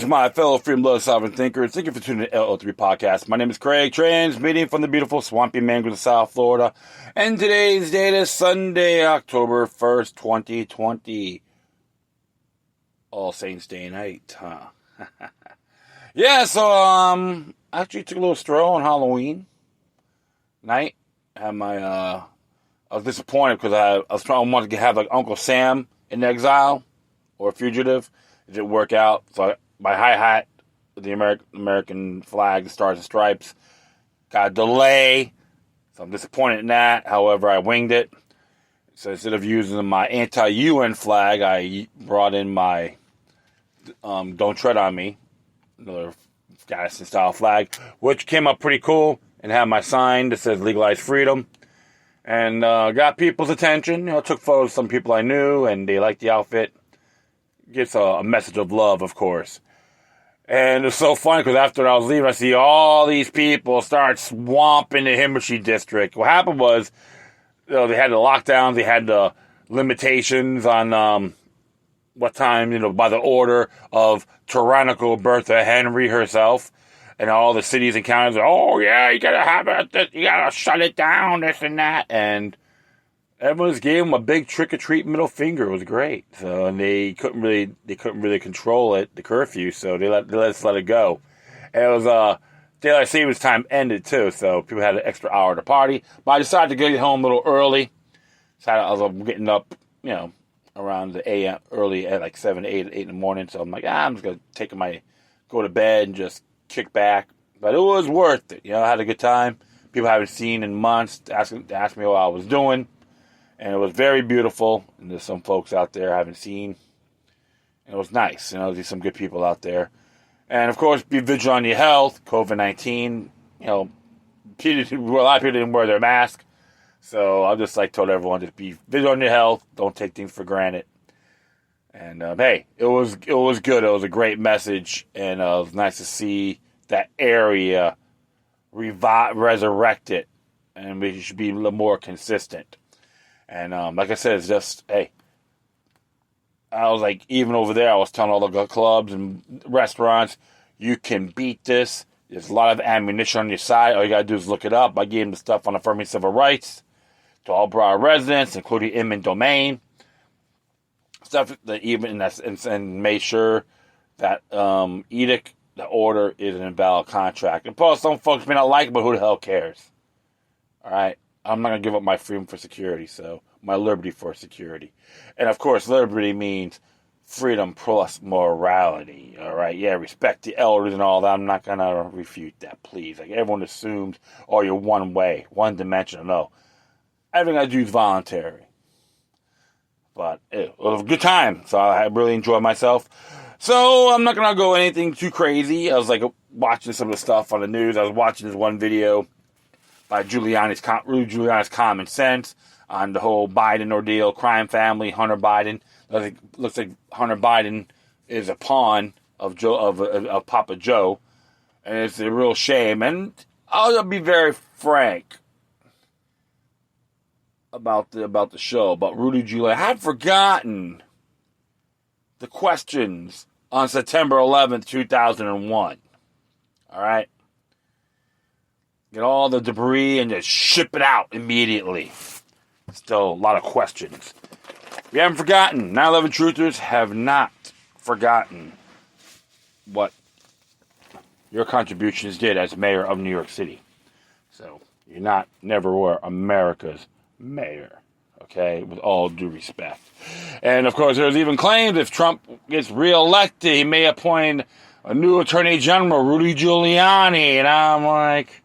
Greetings, my fellow freedom-loving sovereign thinkers. Thank you for tuning in to LO3 Podcast. My name is Craig, transmitting from the beautiful swampy mangroves of South Florida. And today's date is Sunday, October 1st, 2020. All Saints Day night, huh? Yeah, so, I actually took a little stroll on Halloween night. Had my, I was disappointed because I was trying to have like Uncle Sam in exile or fugitive. It didn't work out. So my hi-hat with the American flag, the Stars and Stripes, got a delay. So I'm disappointed in that. However, I winged it. So instead of using my anti-UN flag, I brought in my Don't Tread on Me, another Afghanistan-style flag, which came up pretty cool and had my sign that says Legalize Freedom. And got people's attention. You know, took photos of some people I knew, and they liked the outfit. Gets a message of love, of course. And it's so funny because after I was leaving, I see all these people start swamping the Himeshi district. What happened was, you know, they had the lockdowns, they had the limitations on what time, you know, by the order of tyrannical Bertha Henry herself. And all the cities and counties are, oh yeah, you gotta have it, you gotta shut it down, this and that. And everyone just gave them a big trick-or-treat middle finger. It was great. So, and they couldn't really control it, the curfew, so they let it go. And it was, daylight savings time ended too, so people had an extra hour to party. But I decided to get home a little early. So I was getting up, you know, around the AM, early at like 7, 8 in the morning. So I'm like, I'm just going to go to bed and just kick back. But it was worth it. You know, I had a good time. People I haven't seen in months asked me what I was doing. And it was very beautiful. And there's some folks out there I haven't seen. And it was nice. You know, there's some good people out there. And, of course, be vigilant on your health. COVID-19, you know, a lot of people didn't wear their mask. So I just told everyone to be vigilant on your health. Don't take things for granted. And, hey, it was good. It was a great message. And it was nice to see that area resurrected. And we should be a little more consistent. And like I said, it's just, hey, I was like, even over there, I was telling all the clubs and restaurants, you can beat this. There's a lot of ammunition on your side. All you got to do is look it up. I gave them the stuff on affirming civil rights to all Broward residents, including eminent domain. Stuff that even, and made sure that edict, the order, is an invalid contract. And plus, some folks may not like it, but who the hell cares? All right? I'm not going to give up my freedom for security, so my liberty for security. And, of course, liberty means freedom plus morality, all right? Yeah, respect the elders and all that. I'm not going to refute that, please. Like, everyone assumes, oh, you're one way, one dimensional. No. Everything I do is voluntary. But it was a good time, so I really enjoyed myself. So I'm not going to go anything too crazy. I was, watching some of the stuff on the news. I was watching this one video by Rudy Giuliani's Common Sense on the whole Biden ordeal, crime family, Hunter Biden. Looks like Hunter Biden is a pawn of Papa Joe, and it's a real shame. And I'll be very frank about the show, about Rudy Giuliani. I have forgotten the questions on September 11th, 2001. All right? Get all the debris and just ship it out immediately. Still a lot of questions. We haven't forgotten. 9/11 truthers have not forgotten what your contributions did as mayor of New York City. So you never were America's mayor. Okay? With all due respect. And of course there's even claims if Trump gets reelected, he may appoint a new Attorney General, Rudy Giuliani. And I'm like,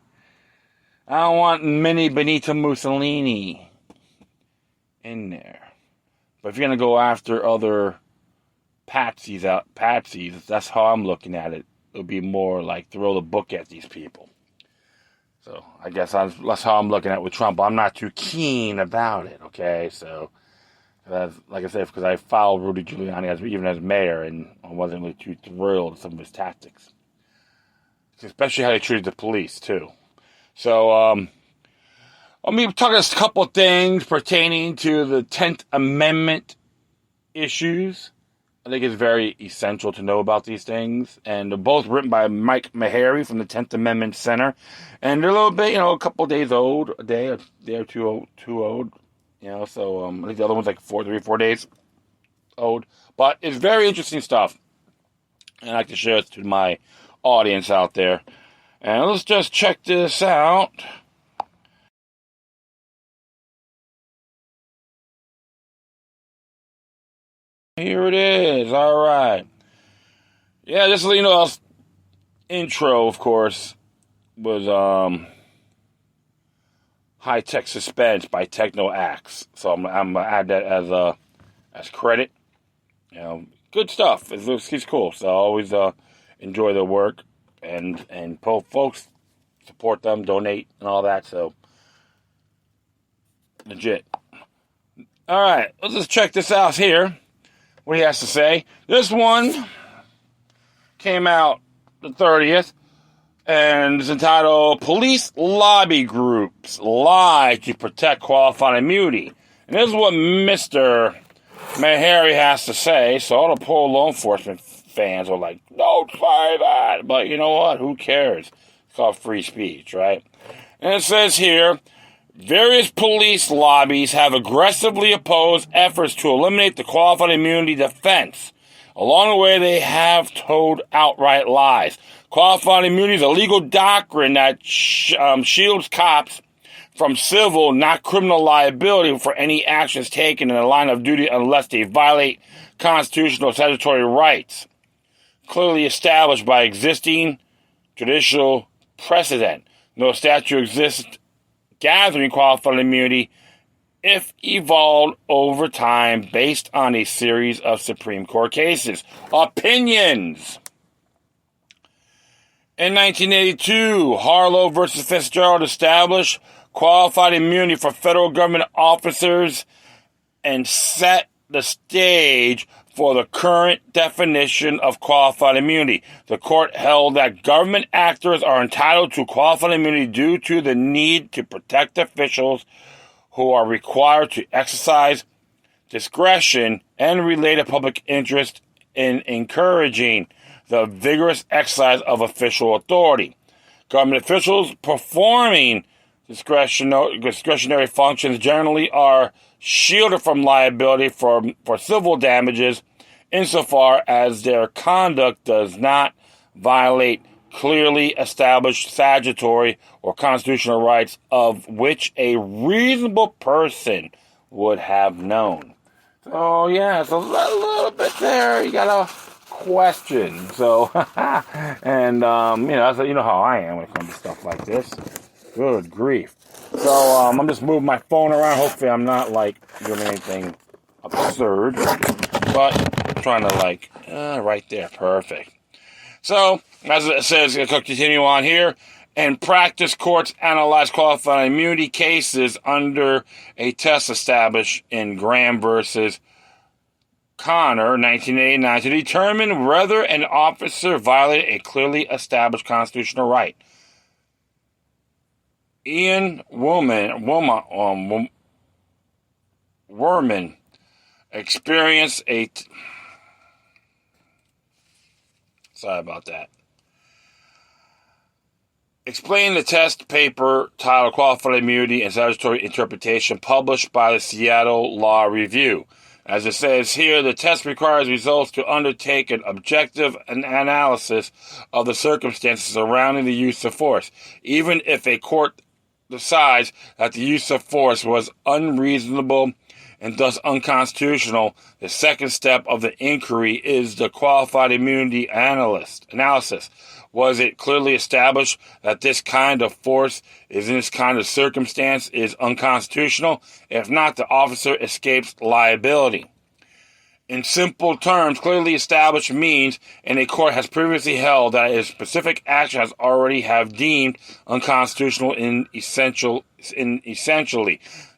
I don't want mini Benito Mussolini in there. But if you're going to go after other patsies, that's how I'm looking at it. It'll be more like throw the book at these people. So I guess that's how I'm looking at it with Trump. I'm not too keen about it, okay? So, like I said, because I followed Rudy Giuliani even as mayor, and I wasn't really too thrilled with some of his tactics. Especially how they treated the police, too. So, I'll be talking a couple of things pertaining to the 10th Amendment issues. think it's very essential to know about these things. And they're both written by Mike Maharrey from the 10th Amendment Center. And they're a little bit, a couple days old, a day or two old. So I think the other one's like 3 or 4 days old. But it's very interesting stuff. And I like to share it to my audience out there. And let's just check this out. Here it is. All right. Yeah, just so you know, intro, of course, was High Tech Suspense by TeknoAxe. So I'm gonna add that as credit. Good stuff. He's cool. So I always enjoy their work and folks support them, donate, and all that. So legit. All right, let's just check this out here. What he has to say. This one came out the 30th and is entitled Police Lobby Groups Lie to Protect Qualified Immunity. And this is what Mr. Maharrey has to say. So all the poor law enforcement fans are like, don't say that. But you know what? Who cares? It's called free speech, right? And it says here, various police lobbies have aggressively opposed efforts to eliminate the qualified immunity defense. Along the way, they have told outright lies. Qualified immunity is a legal doctrine that shields cops from civil, not criminal liability for any actions taken in the line of duty unless they violate constitutional or statutory rights, clearly established by existing judicial precedent. No statute exists gathering qualified immunity if evolved over time based on a series of Supreme Court cases. Opinions. In 1982, Harlow versus Fitzgerald established qualified immunity for federal government officers and set the stage for the current definition of qualified immunity. The court held that government actors are entitled to qualified immunity due to the need to protect officials who are required to exercise discretion and related public interest in encouraging the vigorous exercise of official authority. Government officials performing discretionary functions generally are shielded from liability for civil damages insofar as their conduct does not violate clearly established statutory or constitutional rights of which a reasonable person would have known. So, yeah, it's a little bit there. You got a question. So, and, you know how I am when it comes to stuff like this. Good grief. So, I'm just moving my phone around. Hopefully I'm not, doing anything absurd. But I'm trying to, right there. Perfect. So, as it says, I'll continue on here. In practice, courts analyze qualified immunity cases under a test established in Graham versus Connor, 1989, to determine whether an officer violated a clearly established constitutional right. Ian Woolman experienced sorry about that. Explain the test paper titled Qualified Immunity and Statutory Interpretation, published by the Seattle Law Review. As it says here, the test requires results to undertake an objective analysis of the circumstances surrounding the use of force. Even if a court decides that the use of force was unreasonable and thus unconstitutional, the second step of the inquiry is the qualified immunity analysis. Was it clearly established that this kind of force in this kind of circumstance is unconstitutional? If not, the officer escapes liability. In simple terms, clearly established means, and a court has previously held that a specific action has already have deemed unconstitutional in essentially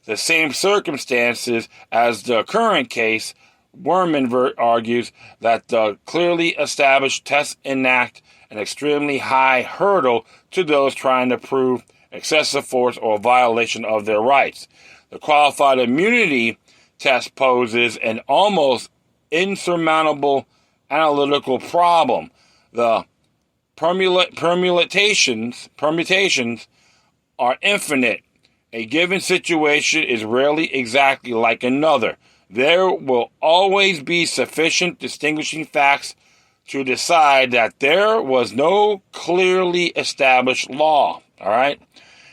the same circumstances as the current case. Werman argues that the clearly established tests enact an extremely high hurdle to those trying to prove excessive force or violation of their rights. The qualified immunity test poses an almost insurmountable analytical problem. The permutations are infinite. A given situation is rarely exactly like another. There will always be sufficient distinguishing facts to decide that there was no clearly established law. All right?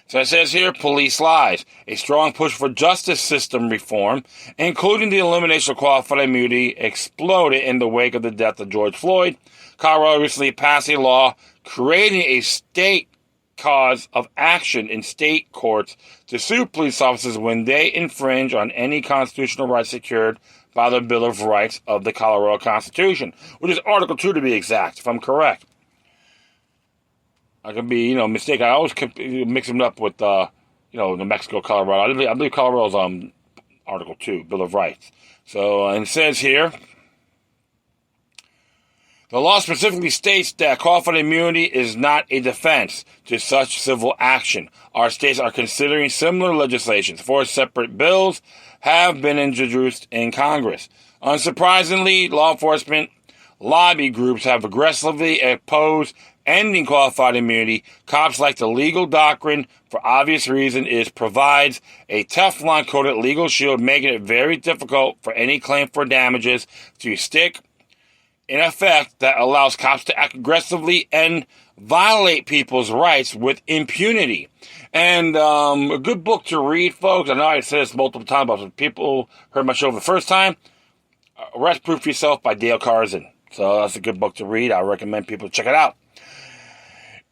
So it says here, police lies. A strong push for justice system reform, including the elimination of qualified immunity, exploded in the wake of the death of George Floyd. Colorado recently passed a law creating a state cause of action in state courts to sue police officers when they infringe on any constitutional rights secured by the Bill of Rights of the Colorado Constitution, which is Article 2 to be exact, if I'm correct. I could be, mistaken. I always mix them up with, New Mexico, Colorado. I believe Colorado's Article 2, Bill of Rights. So, and it says here, the law specifically states that qualified immunity is not a defense to such civil action. Our states are considering similar legislation. 4 separate bills have been introduced in Congress. Unsurprisingly, law enforcement lobby groups have aggressively opposed ending qualified immunity. Cops like the legal doctrine for obvious reason. It provides a Teflon-coated legal shield, making it very difficult for any claim for damages to stick in effect that allows cops to act aggressively and violate people's rights with impunity. And a good book to read, folks. I know I said this multiple times, but if people heard my show for the first time, Arrest Proof Yourself by Dale Carson. So that's a good book to read. I recommend people check it out.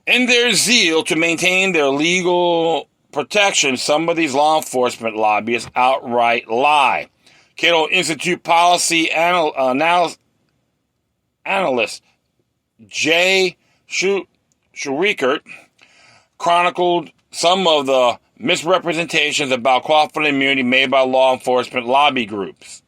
In their zeal to maintain their legal protection, some of these law enforcement lobbyists outright lie. Cato Institute policy analyst Jay Schurickert chronicled some of the misrepresentations about qualified immunity made by law enforcement lobby groups.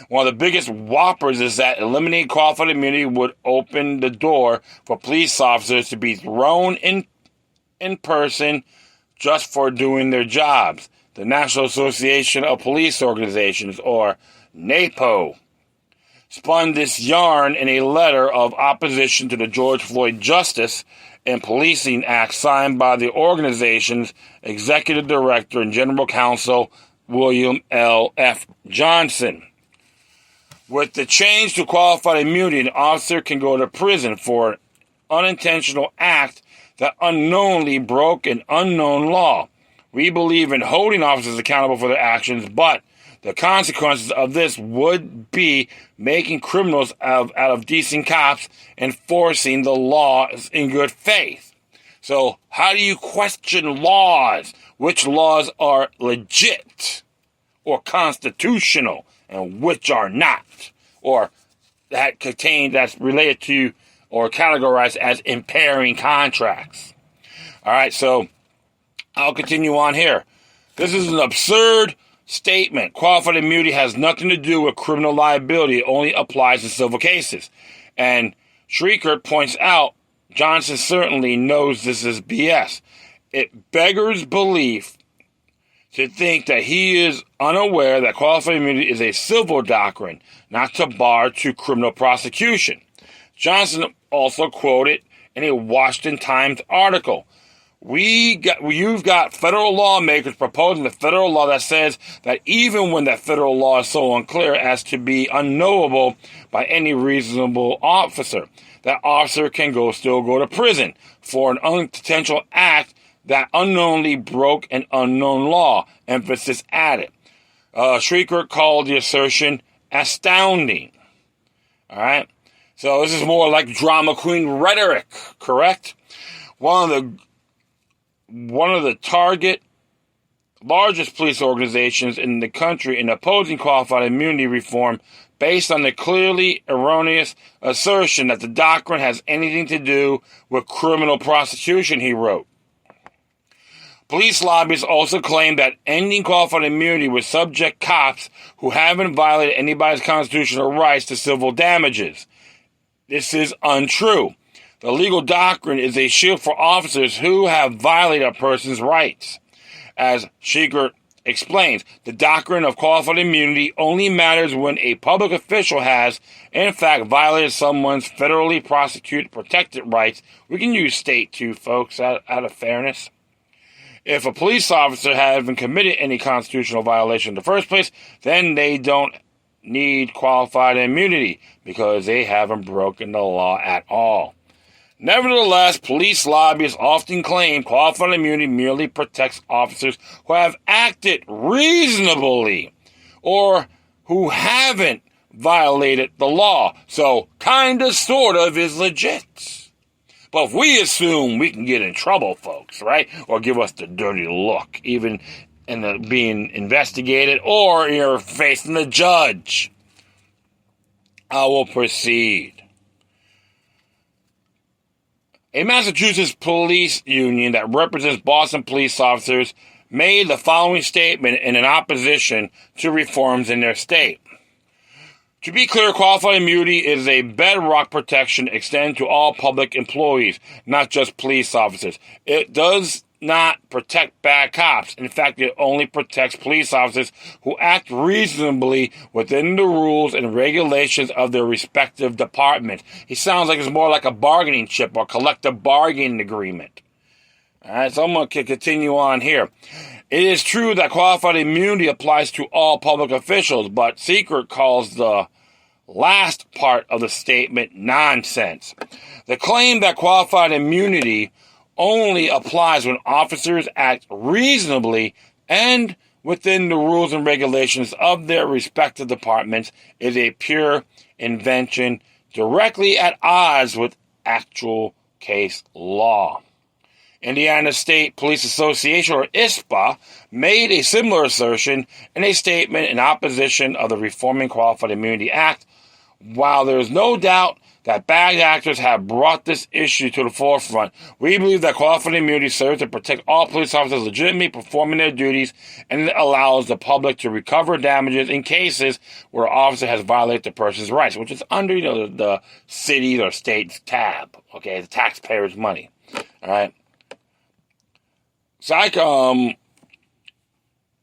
One of the biggest whoppers is that eliminating qualified immunity would open the door for police officers to be thrown in person just for doing their jobs. The National Association of Police Organizations, or NAPO, spun this yarn in a letter of opposition to the George Floyd Justice and Policing Act signed by the organization's executive director and general counsel, William L. F. Johnson. With the change to qualified immunity, an officer can go to prison for an unintentional act that unknowingly broke an unknown law. We believe in holding officers accountable for their actions, but the consequences of this would be making criminals out of decent cops, enforcing the laws in good faith. So how do you question laws? Which laws are legit or constitutional and which are not? Or that's related to or categorized as impairing contracts. All right, so I'll continue on here. This is an absurd statement. Qualified immunity has nothing to do with criminal liability. It only applies in civil cases. And Schrickert points out, Johnson certainly knows this is BS. It beggars belief to think that he is unaware that qualified immunity is a civil doctrine, not to bar to criminal prosecution. Johnson also quoted in a Washington Times article, You've got federal lawmakers proposing a federal law that says that even when that federal law is so unclear as to be unknowable by any reasonable officer, that officer can still go to prison for an unintentional act that unknowingly broke an unknown law. Emphasis added. Schrickert called the assertion astounding. All right? So this is more like drama queen rhetoric, correct? One of the target largest police organizations in the country in opposing qualified immunity reform based on the clearly erroneous assertion that the doctrine has anything to do with criminal prosecution, he wrote. Police lobbyists also claim that ending qualified immunity would subject cops who haven't violated anybody's constitutional rights to civil damages. This is untrue. The legal doctrine is a shield for officers who have violated a person's rights. As Schrickert explains the doctrine of qualified immunity only matters when a public official has, in fact, violated someone's federally prosecuted protected rights. We can use state too, folks, out of fairness. If a police officer hasn't committed any constitutional violation in the first place, then they don't need qualified immunity because they haven't broken the law at all. Nevertheless, police lobbyists often claim qualified immunity merely protects officers who have acted reasonably or who haven't violated the law. So, kinda, sort of is legit. But if we assume we can get in trouble, folks, right? Or give us the dirty look, even in being investigated, or you're facing the judge, I will proceed. A Massachusetts police union that represents Boston police officers made the following statement in an opposition to reforms in their state. To be clear, qualified immunity is a bedrock protection extended to all public employees, not just police officers. It does not protect bad cops. In fact, it only protects police officers who act reasonably within the rules and regulations of their respective departments. He sounds like it's more like a bargaining chip or collective bargaining agreement. All right, so I'm going to continue on here. It is true that qualified immunity applies to all public officials, but Secret calls the last part of the statement nonsense. The claim that qualified immunity only applies when officers act reasonably and within the rules and regulations of their respective departments is a pure invention directly at odds with actual case law. Indiana State Police Association, or ISPA, made a similar assertion in a statement in opposition of the Reforming Qualified Immunity Act. While there is no doubt that bad actors have brought this issue to the forefront, we believe that qualified immunity serves to protect all police officers legitimately performing their duties, and it allows the public to recover damages in cases where an officer has violated the person's rights, which is under the city's or state's tab, okay, the taxpayers' money. All right.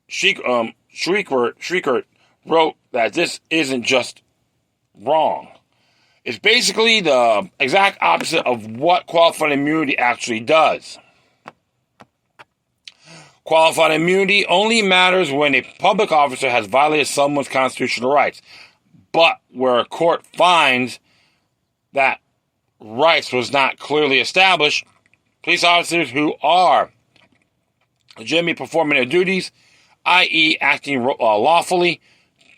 Shrieker wrote that this isn't just wrong. It's basically the exact opposite of what qualified immunity actually does. Qualified immunity only matters when a public officer has violated someone's constitutional rights, but where a court finds that rights was not clearly established, police officers who are legitimately performing their duties, i.e. acting lawfully,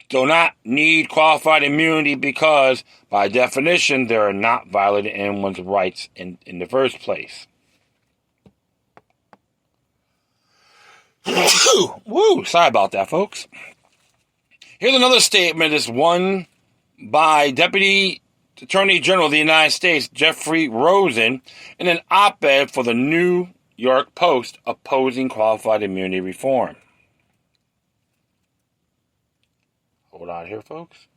do not need qualified immunity because, by definition, they are not violating anyone's rights in the first place. Woo! Sorry about that, folks. Here's another statement. This one by Deputy Attorney General of the United States, Jeffrey Rosen, in an op-ed for the New York Post opposing qualified immunity reform. Hold on here, folks.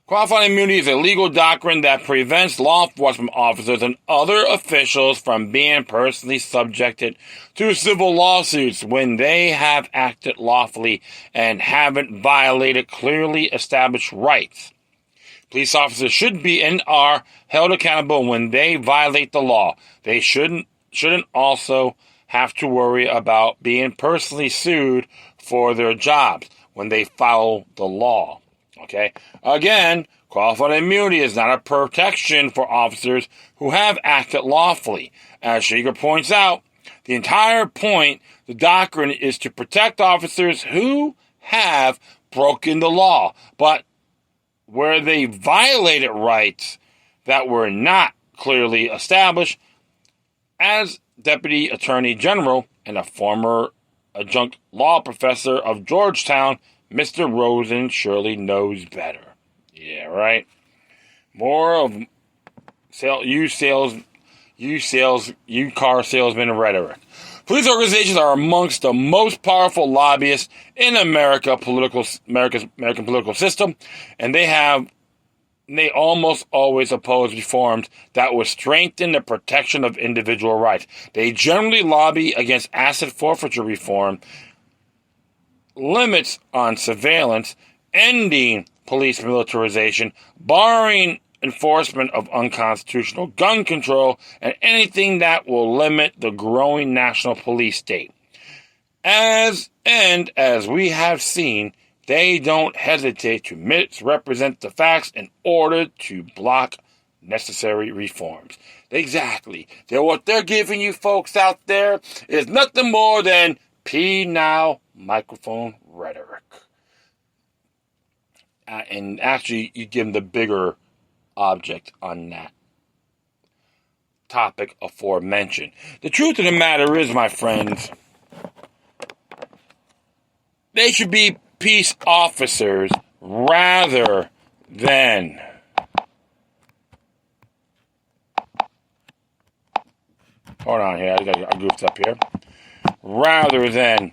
Qualified immunity is a legal doctrine that prevents law enforcement officers and other officials from being personally subjected to civil lawsuits when they have acted lawfully and haven't violated clearly established rights. Police officers should be and are held accountable when they violate the law. They shouldn't also have to worry about being personally sued for their jobs when they follow the law. Okay? Again, qualified immunity is not a protection for officers who have acted lawfully. As Shiger points out, the entire point, the doctrine, is to protect officers who have broken the law, but where they violated rights that were not clearly established. As Deputy Attorney General and a former adjunct law professor of Georgetown, Mr. Rosen surely knows better. Yeah, right? More of you car salesman rhetoric. Police organizations are amongst the most powerful lobbyists in American political system, and they have they almost always oppose reforms that would strengthen the protection of individual rights. They generally lobby against asset forfeiture reform, limits on surveillance, ending police militarization, barring enforcement of unconstitutional gun control, and anything that will limit the growing national police state. As we have seen, they don't hesitate to misrepresent the facts in order to block necessary reforms. Exactly. What they're giving you folks out there is nothing more than P-now microphone rhetoric. And actually, you give them the bigger object on that topic aforementioned. The truth of the matter is, my friends, they should be peace officers rather than hold on here, I goofed up here. Rather than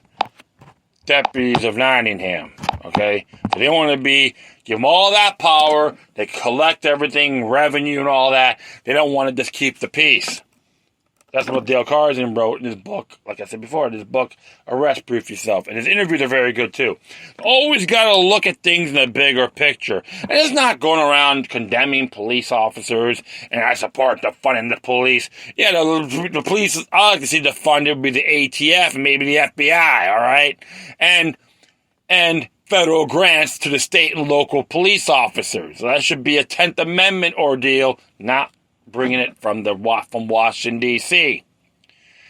deputies of Nottingham, okay? So they want to give them all that power, they collect everything, revenue and all that. They don't want to just keep the peace. That's what Dale Carson wrote in his book, like I said before, his book, Arrest Proof Yourself. And his interviews are very good, too. Always got to look at things in the bigger picture. And it's not going around condemning police officers, and I support defunding the police. Yeah, the police, I like to see defunded would be the ATF and maybe the FBI, all right? And federal grants to the state and local police officers. So that should be a 10th Amendment ordeal, not bringing it from Washington, D.C.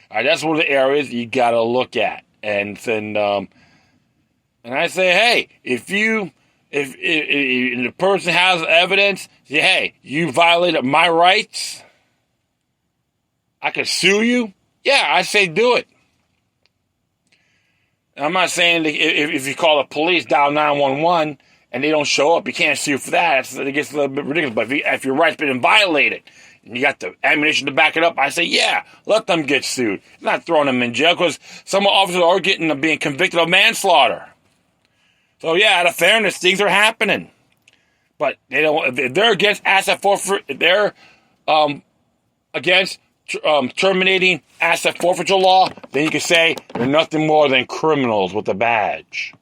All right, that's one of the areas you got to look at. And I say, hey, if the person has evidence, say, hey, you violated my rights, I could sue you. Yeah, I say do it. I'm not saying that if you call the police, dial 911, and they don't show up, you can't sue for that. It gets a little bit ridiculous. But if your right's been violated, and you got the ammunition to back it up, I say, yeah, let them get sued. Not throwing them in jail, because some officers are being convicted of manslaughter. So, yeah, out of fairness, things are happening. But they don't. If they're against asset forfeiture, if they're against terminating asset forfeiture law, then you can say they're nothing more than criminals with a badge.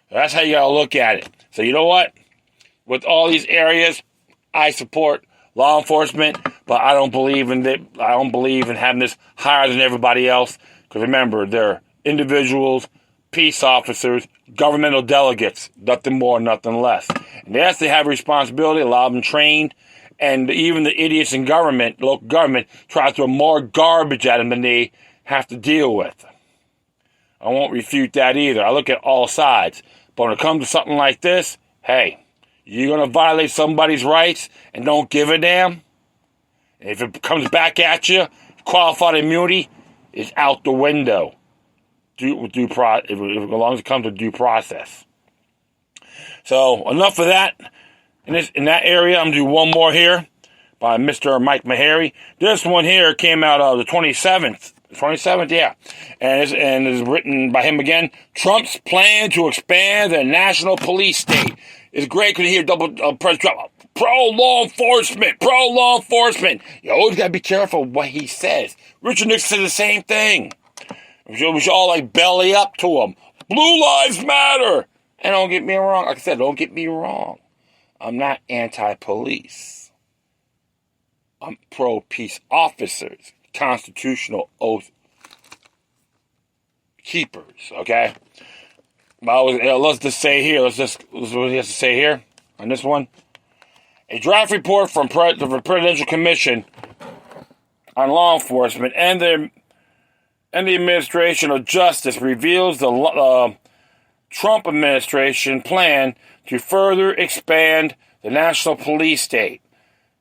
That's how you got to look at it. So you know what? With all these areas, I support law enforcement, but I don't believe in having this higher than everybody else. Because remember, they're individuals, peace officers, governmental delegates, nothing more, nothing less. And yes, they have a responsibility, a lot of them trained, and even the idiots in government, local government, try to throw more garbage at them than they have to deal with. I won't refute that either. I look at all sides. But when it comes to something like this, hey, you're going to violate somebody's rights and don't give a damn? And if it comes back at you, qualified immunity is out the window. As long as it comes to due process. So enough of that. In that area, I'm going to do one more here by Mr. Mike Meharry. This one here came out the 27th. 27th, yeah. And is written by him again. Trump's plan to expand the national police state. It's great because you hear President Trump, pro-law enforcement. You always got to be careful what he says. Richard Nixon said the same thing. We should all belly up to him. Blue lives matter. And don't get me wrong. Like I said, don't get me wrong. I'm not anti-police. I'm pro-peace officers. Constitutional oath keepers, okay? Let's just say here, what he has to say here on this one. A draft report from the Presidential Commission on Law Enforcement and the Administration of Justice reveals the Trump administration plan to further expand the national police state,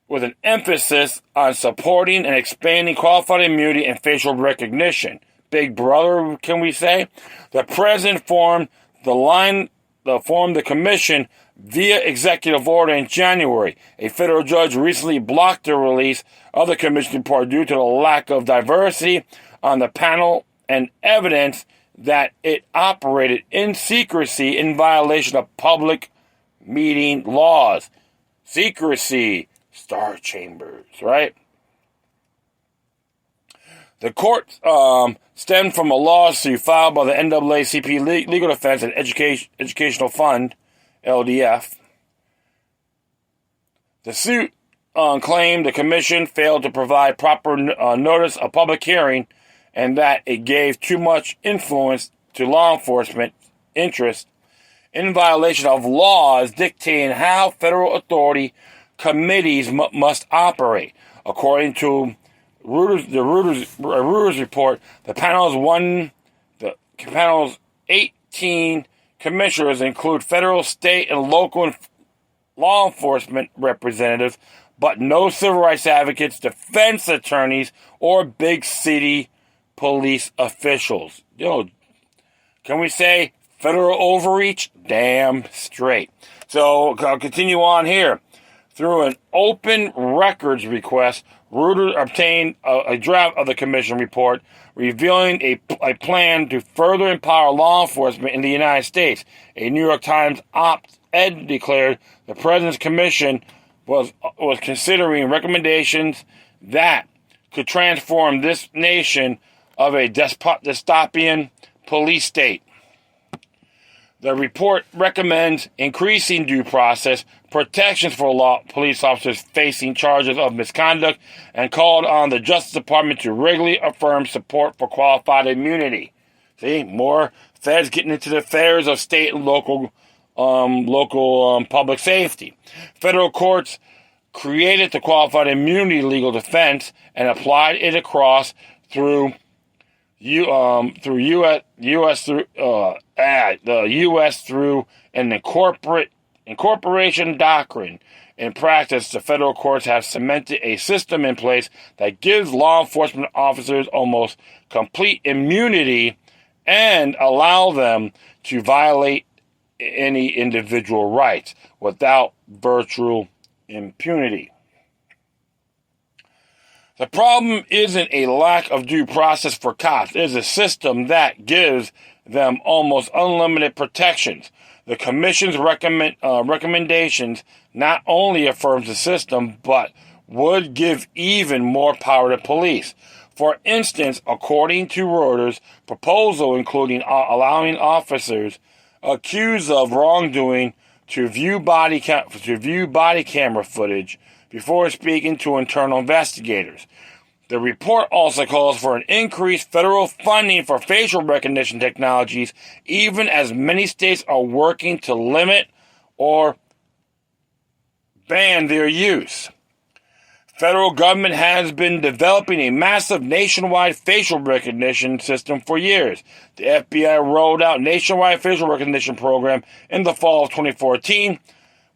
with an emphasis on supporting and expanding qualified immunity and facial recognition. Big brother, can we say? The president formed the commission via executive order in January. A federal judge recently blocked the release of the commission report due to the lack of diversity on the panel and evidence that it operated in secrecy in violation of public meeting laws. secrecy, star chambers, right? The court stemmed from a lawsuit filed by the NAACP Legal Defense and Educational Fund, LDF. The suit claimed the commission failed to provide proper notice of public hearing and that it gave too much influence to law enforcement interests in violation of laws dictating how federal authority committees must operate. According to Reuters report, the panel's 18 commissioners include federal, state, and local law enforcement representatives, but no civil rights advocates, defense attorneys, or big city police officials. Can we say federal overreach? Damn straight. So I'll continue on here. Through an open records request, Reuters obtained a draft of the commission report revealing a plan to further empower law enforcement in the United States. A New York Times op-ed declared the President's Commission was considering recommendations that could transform this nation of a dystopian police state. The report recommends increasing due process protections for police officers facing charges of misconduct and called on the Justice Department to regularly affirm support for qualified immunity. See, more feds getting into the affairs of state and local public safety. Federal courts created the qualified immunity legal defense and applied it across the U.S. through an incorporation doctrine. In practice, the federal courts have cemented a system in place that gives law enforcement officers almost complete immunity and allow them to violate any individual rights without virtual impunity. The problem isn't a lack of due process for cops. It is a system that gives them almost unlimited protections. The Commission's recommendations not only affirms the system, but would give even more power to police. For instance, according to Reuters' proposal including allowing officers accused of wrongdoing to view body camera footage before speaking to internal investigators. The report also calls for an increased federal funding for facial recognition technologies, even as many states are working to limit or ban their use. Federal government has been developing a massive nationwide facial recognition system for years. The FBI rolled out nationwide facial recognition program in the fall of 2014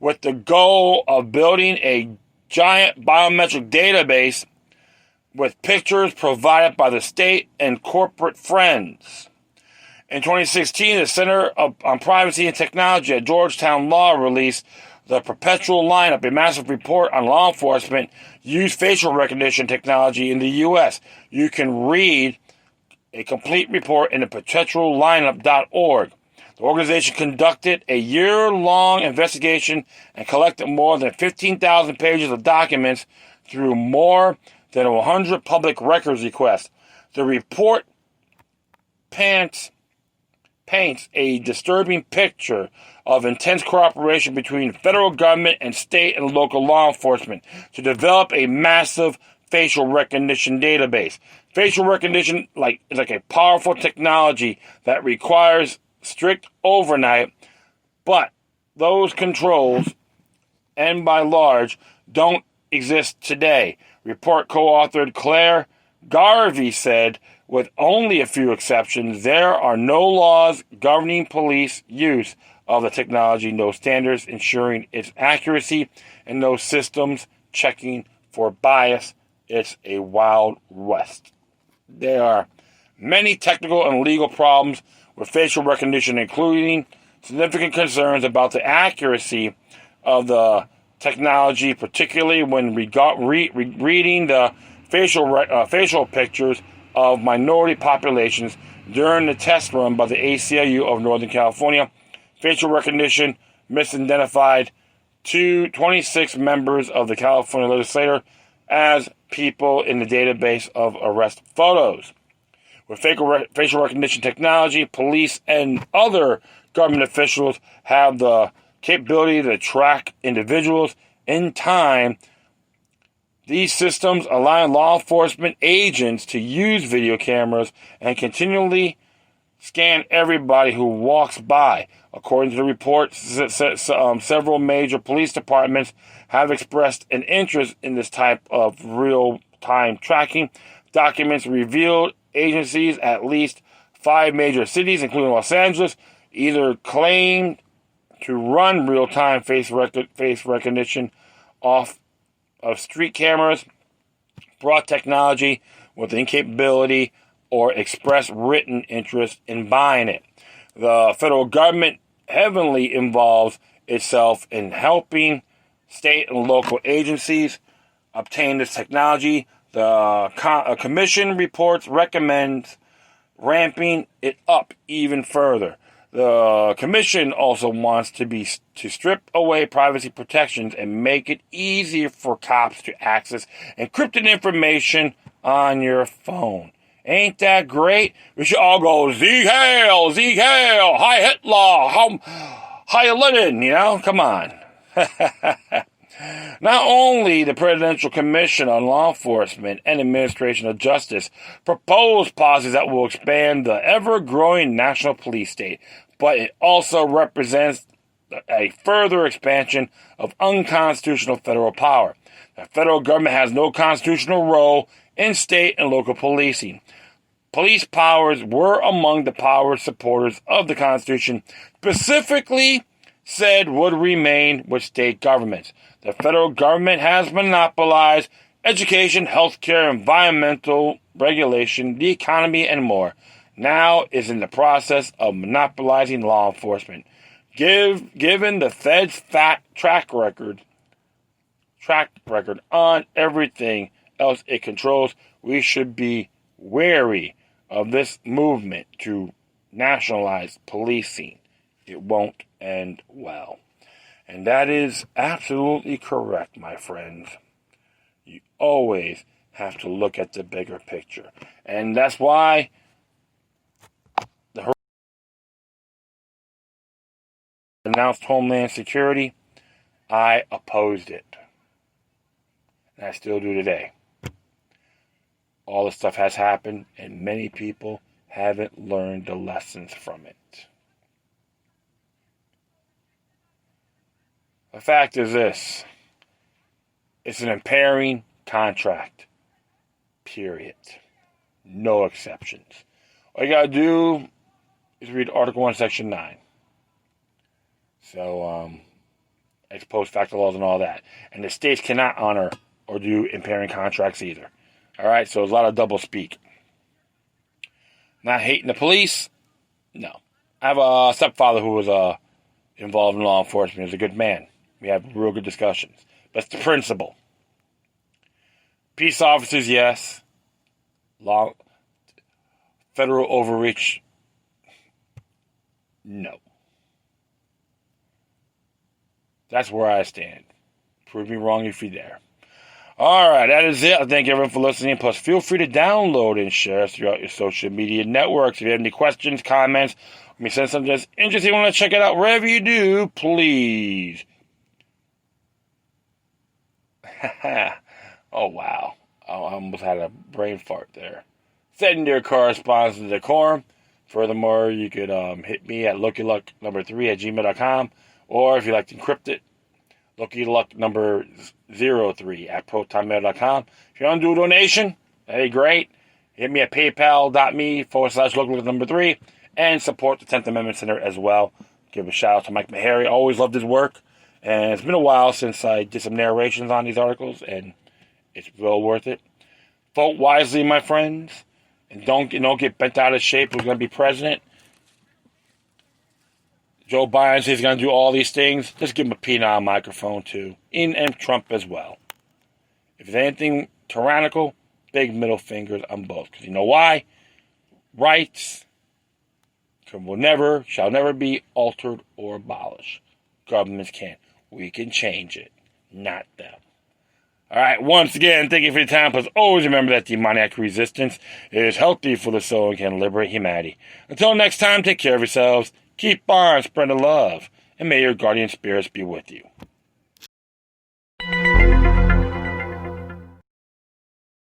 with the goal of building a giant biometric database with pictures provided by the state and corporate friends. In 2016, the Center on Privacy and Technology at Georgetown Law released the Perpetual Lineup, a massive report on law enforcement use facial recognition technology in the U.S. You can read a complete report in the perpetuallineup.org. The organization conducted a year-long investigation and collected more than 15,000 pages of documents through more than 100 public records requests. The report paints a disturbing picture of intense cooperation between federal government and state and local law enforcement to develop a massive facial recognition database. Facial recognition is like a powerful technology that requires strict oversight, but those controls, and by large, don't exist today. Report co-authored Claire Garvey said, with only a few exceptions, there are no laws governing police use of the technology, no standards ensuring its accuracy, and no systems checking for bias. It's a wild west. There are many technical and legal problems with facial recognition, including significant concerns about the accuracy of the technology, particularly when reading the facial pictures of minority populations during the test run by the ACLU of Northern California. Facial recognition misidentified to 26 members of the California legislature as people in the database of arrest photos. With facial recognition technology, police and other government officials have the capability to track individuals in time. These systems allow law enforcement agents to use video cameras and continually scan everybody who walks by. According to the report, several major police departments have expressed an interest in this type of real-time tracking. Documents revealed agencies at least 5 major cities, including Los Angeles, either claimed to run real-time face recognition off of street cameras, brought technology with incapability, or expressed written interest in buying it. The federal government heavily involves itself in helping state and local agencies obtain this technology. The commission reports recommends ramping it up even further. The commission also wants to strip away privacy protections and make it easier for cops to access encrypted information on your phone. Ain't that great? We should all go, Sieg Heil, Hi Hitler, Hi Lenin, come on. Not only the Presidential Commission on Law Enforcement and Administration of Justice proposed policies that will expand the ever-growing national police state, but it also represents a further expansion of unconstitutional federal power. The federal government has no constitutional role in state and local policing. Police powers were among the power supporters of the Constitution, specifically said would remain with state governments. The federal government has monopolized education, healthcare, environmental regulation, the economy, and more. Now is in the process of monopolizing law enforcement. Given the Fed's track record on everything else it controls, we should be wary of this movement to nationalize policing. It won't end well. And that is absolutely correct, my friends. You always have to look at the bigger picture. And that's why the announced Homeland Security, I opposed it. And I still do today. All this stuff has happened, and many people haven't learned the lessons from it. The fact is this. It's an impairing contract. Period. No exceptions. All you gotta do is read Article 1, Section 9. So, ex post facto laws and all that. And the states cannot honor or do impairing contracts either. Alright, so there's a lot of double speak. Not hating the police? No. I have a stepfather who was involved in law enforcement. He's a good man. We have real good discussions. But it's the principle. Peace officers, yes. Federal overreach, no. That's where I stand. Prove me wrong if you're there. Alright, that is it. I thank everyone for listening. Plus, feel free to download and share us throughout your social media networks. If you have any questions, comments, or me send something that's interesting, want to check it out, wherever you do, please. Oh, wow. I almost had a brain fart there. Send your correspondence to Decorum. Furthermore, you could hit me at LuckyLuck3@gmail.com. Or if you like to encrypt it, LuckyLuck03@protonmail.com. If you want to do a donation, hey, great. Hit me at paypal.me/LuckyLuck3 and support the 10th Amendment Center as well. Give a shout out to Mike Meharry. Always loved his work. And it's been a while since I did some narrations on these articles, and it's well worth it. Vote wisely, my friends, and don't get bent out of shape. Who's going to be president? Joe Biden says he's going to do all these things. Just give him a penile microphone, too. And Trump as well. If there's anything tyrannical, big middle fingers on both. Because you know why? Rights shall never be altered or abolished. Governments can't. we can change it, not them. All right, once again, thank you for your time. Please always remember that demoniac resistance is healthy for the soul and can liberate humanity. Until next time, take care of yourselves, keep on spreading love, and may your guardian spirits be with you.